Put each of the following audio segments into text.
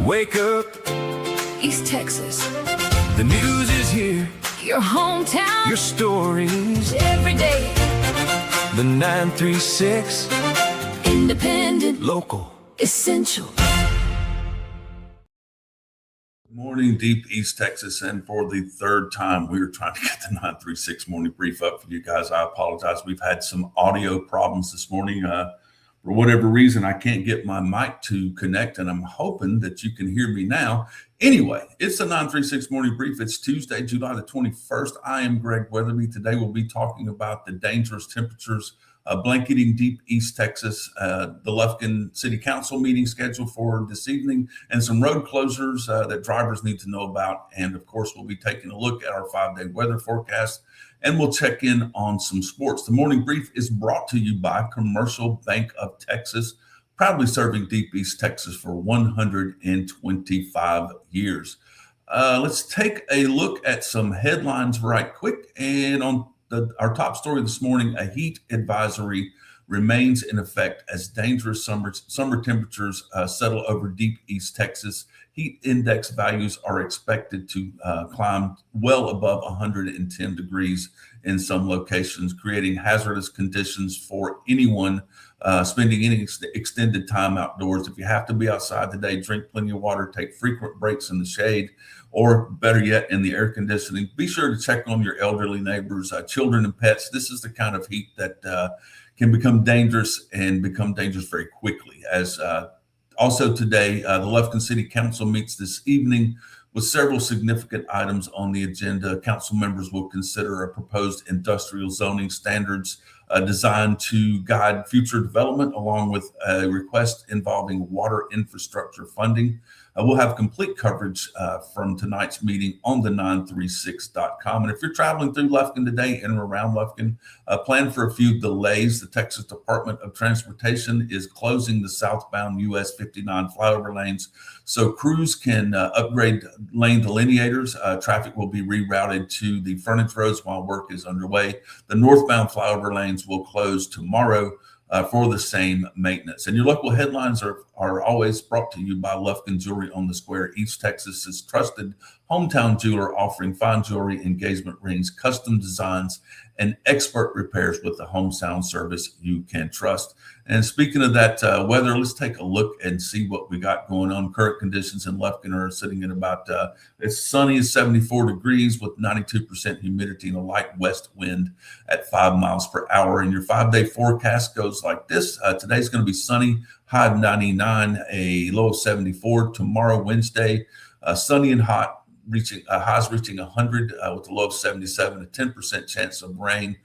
Wake up, East Texas, the news is here. your hometown, Your stories, every day. the 936 Independent, local. essential. Morning, deep East Texas, and for the third time, we are trying to get the 936 morning brief up for you guys. I apologize. We've had some audio problems this morning. For whatever reason, I can't get my mic to connect, and I'm hoping that you can hear me now. Anyway, it's the 936 morning brief. It's Tuesday, July the 21st. I am Greg Weatherby. Today, we'll be talking about the dangerous temperatures blanketing deep East Texas, the Lufkin City Council meeting scheduled for this evening, and some road closures that drivers need to know about. And of course, we'll be taking a look at our 5-day weather forecast, and we'll check in on some sports. The morning brief is brought to you by Commercial Bank of Texas, proudly serving deep East Texas for 125 years. Let's take a look at some headlines right quick. And on our top story this morning, a heat advisory remains in effect as dangerous summer temperatures settle over deep East Texas. Heat index values are expected to climb well above 110 degrees in some locations, creating hazardous conditions for anyone spending any extended time outdoors. If you have to be outside today, drink plenty of water, take frequent breaks in the shade, or better yet, in the air conditioning. Be sure to check on your elderly neighbors, children, and pets. This is the kind of heat that can become dangerous and become dangerous very quickly. As also today, the Lufkin City Council meets this evening with several significant items on the agenda. Council members will consider a proposed industrial zoning standards designed to guide future development, along with a request involving water infrastructure funding. We'll have complete coverage from tonight's meeting on the 936.com. And if you're traveling through Lufkin today and around Lufkin, plan for a few delays. The Texas Department of Transportation is closing the southbound US 59 flyover lanes so crews can upgrade lane delineators. Traffic will be rerouted to the frontage roads while work is underway. The northbound flyover lanes will close tomorrow for the same maintenance. And your local headlines are always brought to you by Lufkin Jewelry on the Square, East Texas's trusted hometown jeweler, offering fine jewelry, engagement rings, custom designs, and expert repairs with the home sound service you can trust. And speaking of that weather, let's take a look and see what we got going on. Current conditions in Lufkin are sitting at about, it's sunny as 74 degrees with 92% humidity and a light west wind at 5 miles per hour. And your 5-day forecast goes like this. Today's going to be sunny, high of 99, a low of 74. Tomorrow, Wednesday, sunny and hot, highs reaching 100 with a low of 77, a 10% chance of rain.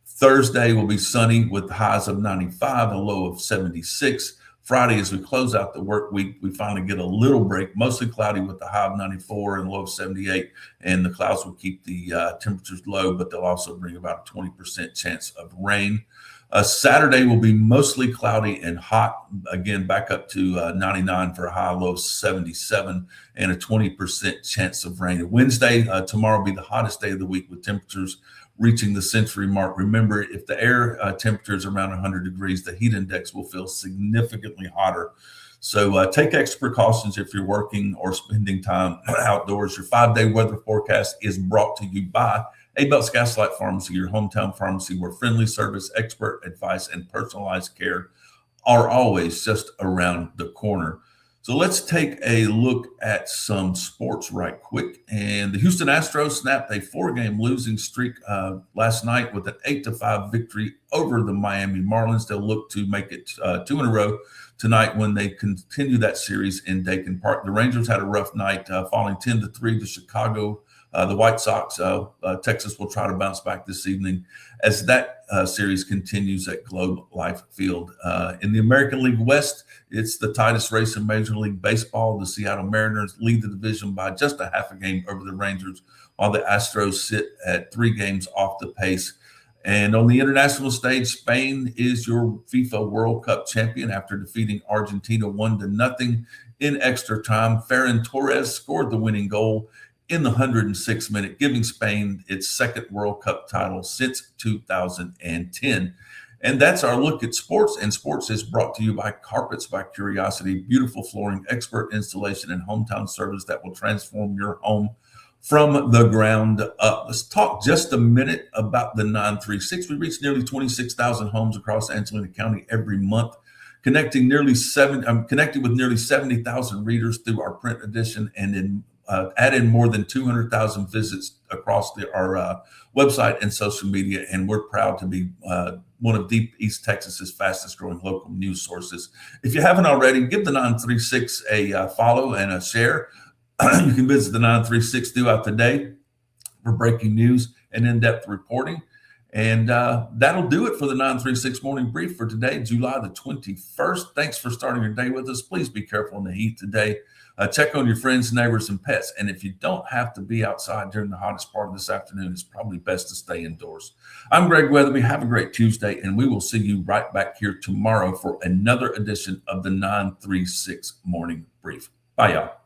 Thursday will be sunny with highs of 95, a low of 76. Friday, as we close out the work week, we finally get a little break, mostly cloudy with the high of 94 and low of 78. And the clouds will keep the temperatures low, but they'll also bring about a 20% chance of rain. Saturday will be mostly cloudy and hot, again, back up to 99 for a high, low of 77, and a 20% chance of rain. Wednesday, tomorrow will be the hottest day of the week with temperatures reaching the century mark. Remember, if the air temperature is around 100 degrees, the heat index will feel significantly hotter. So take extra precautions if you're working or spending time outdoors. Your 5-day weather forecast is brought to you by Abel's Gaslight Pharmacy, your hometown pharmacy where friendly service, expert advice, and personalized care are always just around the corner. So let's take a look at some sports right quick. And the Houston Astros snapped a 4-game losing streak last night with an 8-5 victory over the Miami Marlins. They'll look to make it 2 in a row tonight when they continue that series in Dakin Park. The Rangers had a rough night, falling 10-3 to Chicago. The White Sox, Texas will try to bounce back this evening as that series continues at Globe Life Field. In the American League West, it's the tightest race in Major League Baseball. The Seattle Mariners lead the division by just a half a game over the Rangers, while the Astros sit at 3 games off the pace. And on the international stage, Spain is your FIFA World Cup champion after defeating Argentina 1-0 in extra time. Ferran Torres scored the winning goal in the 106th minute, giving Spain its second World Cup title since 2010. And that's our look at sports. And sports is brought to you by Carpets by Curiosity, beautiful flooring, expert installation, and hometown service that will transform your home from the ground up. Let's talk just a minute about the 936. We reach nearly 26,000 homes across Angelina County every month, connecting connected with nearly 70,000 readers through our print edition, and add in more than 200,000 visits across our website and social media. And we're proud to be one of Deep East Texas's fastest growing local news sources. If you haven't already, give the 936 a follow and a share. You can visit the 936 throughout the day for breaking news and in-depth reporting. And that'll do it for the 936 Morning Brief for today, July the 21st. Thanks for starting your day with us. Please be careful in the heat today. Check on your friends, neighbors, and pets. And if you don't have to be outside during the hottest part of this afternoon, it's probably best to stay indoors. I'm Greg Weatherby. Have a great Tuesday, and we will see you right back here tomorrow for another edition of the 936 Morning Brief. Bye, y'all.